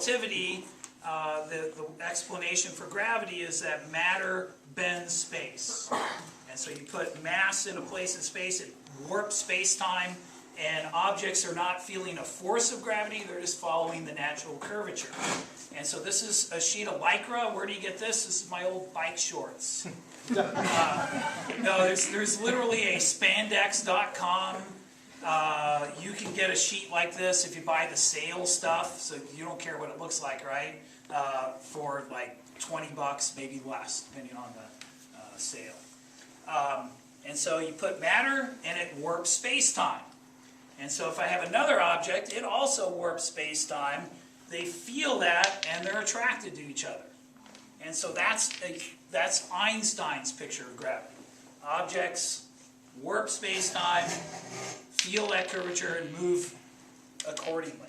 relativity, the explanation for gravity is that matter bends space. And so you put mass in a place in space, it warps space-time, and objects are not feeling a force of gravity, they're just following the natural curvature. And so this is a sheet of Lycra. Where do you get this? This is my old bike shorts. No, there's literally a spandex.com. You can get a sheet like this if you buy the sale stuff, so you don't care what it looks like, right? For like 20 bucks, maybe less, depending on the sale. And so you put matter and it warps space-time. And so if I have another object, it also warps space-time. They feel that and they're attracted to each other. And so that's Einstein's picture of gravity. Objects warp space-time, feel that curvature, and move accordingly.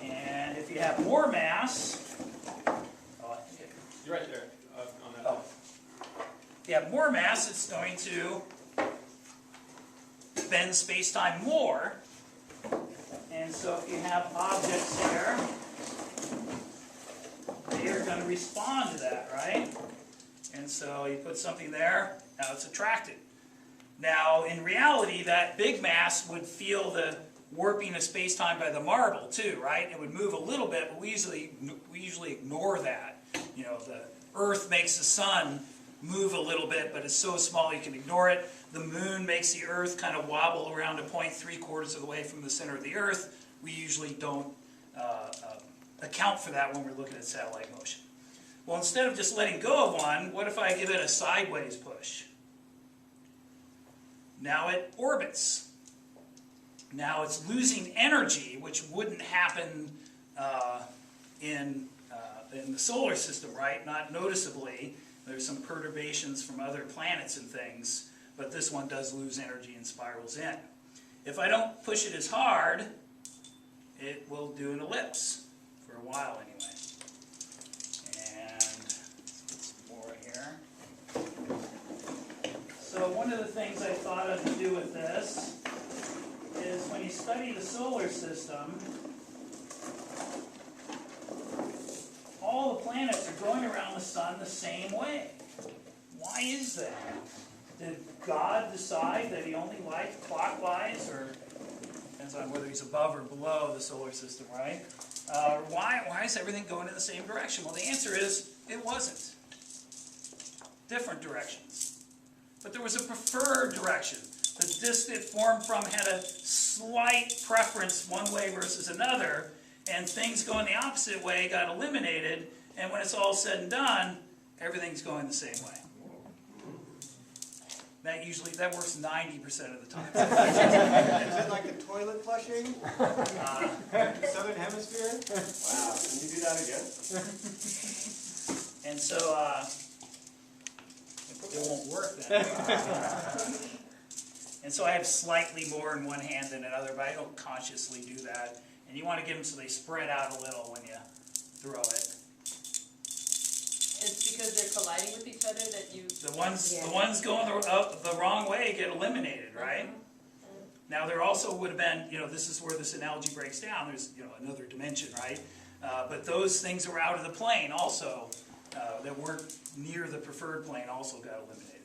And if you have more mass, you're right there on that. Oh. If you have more mass, it's going to bend space-time more. And so if you have objects here, they are going to respond to that, right? And so you put something there, now it's attracted. Now, in reality, that big mass would feel the warping of space-time by the marble too, right? It would move a little bit, but we usually ignore that. You know, the Earth makes the sun move a little bit, but it's so small you can ignore it. The moon makes the Earth kind of wobble around a point 3/4 of the way from the center of the Earth. We usually don't account for that when we're looking at satellite motion. Well, instead of just letting go of one, what if I give it a sideways push? Now it orbits. Now it's losing energy, which wouldn't happen in the solar system, right? Not noticeably. There's some perturbations from other planets and things, but this one does lose energy and spirals in. If I don't push it as hard, it will do an ellipse for a while anyway. And let's put some more here. So one of the things I thought of to do with this is when you study the solar system, all the planets are going around the sun the same way. Why is that? Did God decide that he only liked clockwise, or depends on whether he's above or below the solar system, right? Why is everything going in the same direction? Well, the answer is it wasn't. Different directions. But there was a preferred direction. The disk it formed from had a slight preference one way versus another, and things going the opposite way got eliminated, and when it's all said and done, everything's going the same way. That works 90% of the time. Is it like the toilet flushing? Southern Hemisphere? Wow, can you do that again? And so, it won't work then. And so I have slightly more in one hand than another, but I don't consciously do that. And you want to give them so they spread out a little when you throw it. It's because they're colliding with each other that you... The ones going the wrong way get eliminated, right? Now there also would have been, this is where this analogy breaks down. There's, another dimension, right? But those things that were out of the plane also, that weren't near the preferred plane, also got eliminated.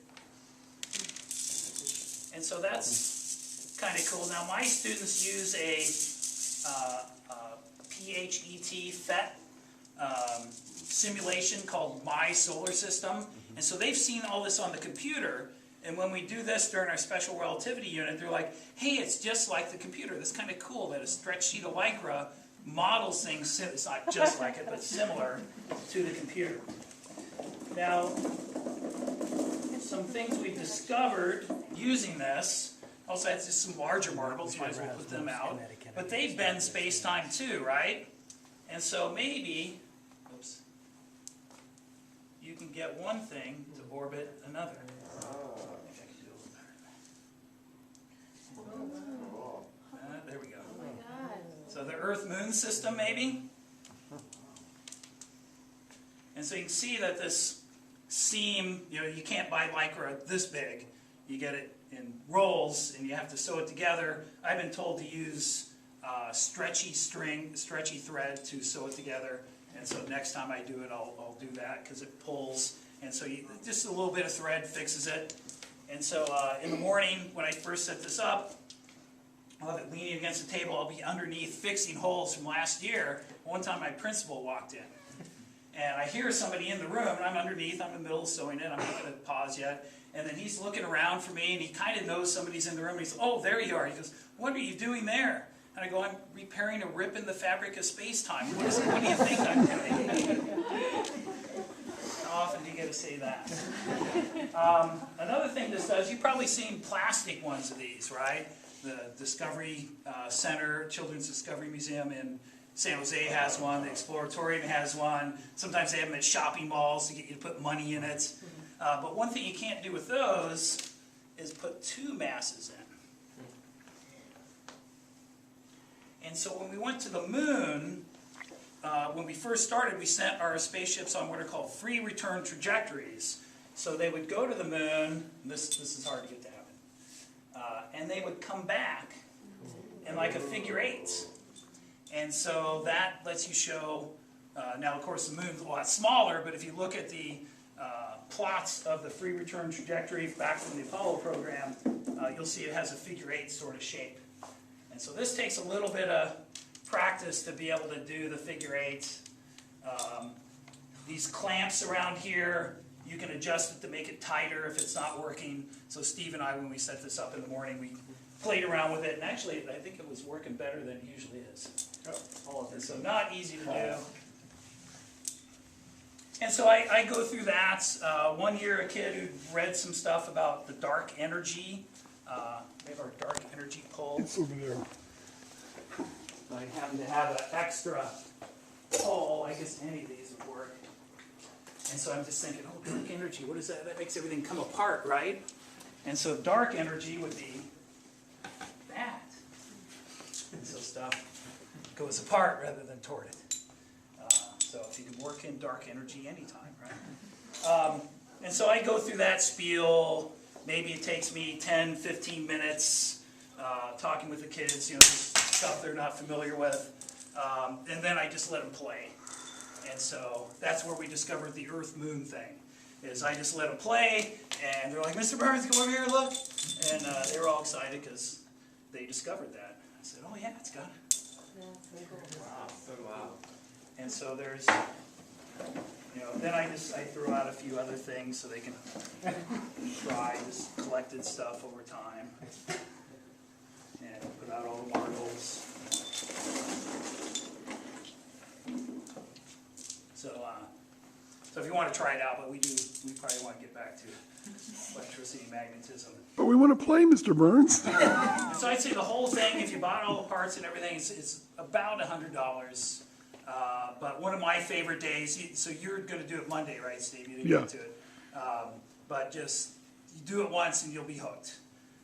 And so that's kind of cool. Now my students use a PHET simulation called My Solar System. And so they've seen all this on the computer. And when we do this during our special relativity unit, they're like, hey, it's just like the computer. That's kind of cool that a stretched sheet of Lycra models things, it's not just like it, but similar to the computer. Now, some things we've discovered using this, also it's just some larger marbles, might as well put them out, but they bend space-time too, right? And so maybe, oops, you can get one thing to orbit another. There we go. Oh my God. So the Earth-Moon system, maybe? And so you can see that this seam, you can't buy Lycra this big. You get it in rolls, and you have to sew it together. I've been told to use stretchy thread to sew it together. And so next time I do it, I'll do that because it pulls. And so just a little bit of thread fixes it. And so in the morning, when I first set this up, I'll have it leaning against the table. I'll be underneath fixing holes from last year. One time my principal walked in. And I hear somebody in the room, and I'm underneath. I'm in the middle of sewing it. I'm not going to pause yet. And then he's looking around for me, and he kind of knows somebody's in the room. And he's, oh, there you are. He goes, what are you doing there? And I go, I'm repairing a rip in the fabric of space-time. What do you think I'm doing? How often do you get to say that? Another thing this does, you've probably seen plastic ones of these, right? The Discovery Center, Children's Discovery Museum in San Jose has one. The Exploratorium has one. Sometimes they have them at shopping malls to get you to put money in it. But one thing you can't do with those is put two masses in. And so when we went to the moon, when we first started, we sent our spaceships on what are called free return trajectories. So they would go to the moon. This is hard to get to happen. And they would come back in like a figure eight. And so that lets you show, now of course the moon's a lot smaller, but if you look at the plots of the free return trajectory back from the Apollo program, you'll see it has a figure eight sort of shape. And so this takes a little bit of practice to be able to do the figure eight. These clamps around here, you can adjust it to make it tighter if it's not working. So Steve and I, when we set this up in the morning, we played around with it, and actually I think it was working better than it usually is. And so not easy to do. And so I go through that. One year a kid who read some stuff about the dark energy. We have our dark energy pole. It's over there. So I happen to have an extra pole. I guess any of these would work. And so I'm just thinking, oh, dark energy, what is that? That makes everything come apart, right? And so dark energy would be that. And so stuff goes apart rather than toward it. So if you can work in dark energy anytime, right? And so I go through that spiel. Maybe it takes me 10, 15 minutes talking with the kids, just stuff they're not familiar with. And then I just let them play. And so that's where we discovered the Earth-Moon thing. Is I just let them play, and they're like, Mr. Burns, come over here and look. And they were all excited because they discovered that. I said, oh yeah, it's got it. Wow, so wow. And so there's, then I throw out a few other things so they can try this collected stuff over time. And put out all the marbles. So if you want to try it out, but we probably want to get back to electricity and magnetism. But we want to play, Mr. Burns. And so I'd say the whole thing, if you bought all the parts and everything, it's about $100. But one of my favorite days, so you're going to do it Monday, right, Steve? You didn't get to it. But just, you do it once and you'll be hooked.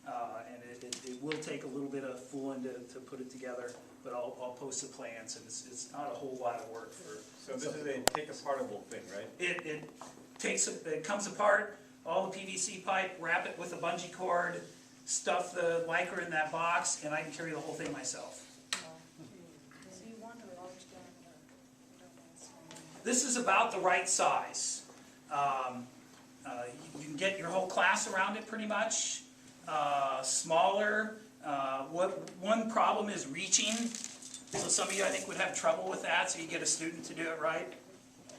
And it will take a little bit of fooling to put it together, but I'll post the plans, and it's not a whole lot of work for. So this is a take-apartable thing, right? It comes apart, all the PVC pipe, wrap it with a bungee cord, stuff the lycra in that box, and I can carry the whole thing myself. This is about the right size. You can get your whole class around it pretty much. Smaller. One problem is reaching. So some of you, I think, would have trouble with that, so you get a student to do it right.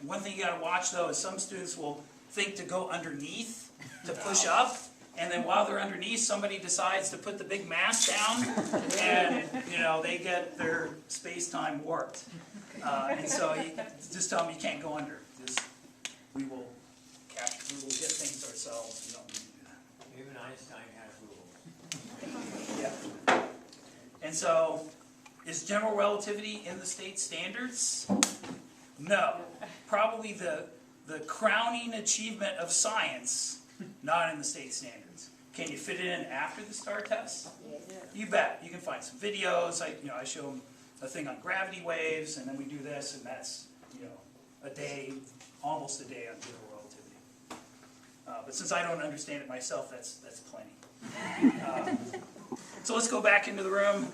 One thing you got to watch, though, is some students will think to go underneath to push up, and then while they're underneath, somebody decides to put the big mass down, and they get their space-time warped. And so you just tell them you can't go under. We will get things ourselves. We don't need to do that. Even Einstein has rules. Yeah. And so, is general relativity in the state standards? No. Probably the crowning achievement of science, not in the state standards. Can you fit it in after the STAR test? You bet. You can find some videos. I show them a thing on gravity waves, and then we do this, and that's a day, almost a day on general relativity. But since I don't understand it myself, that's plenty. So let's go back into the room.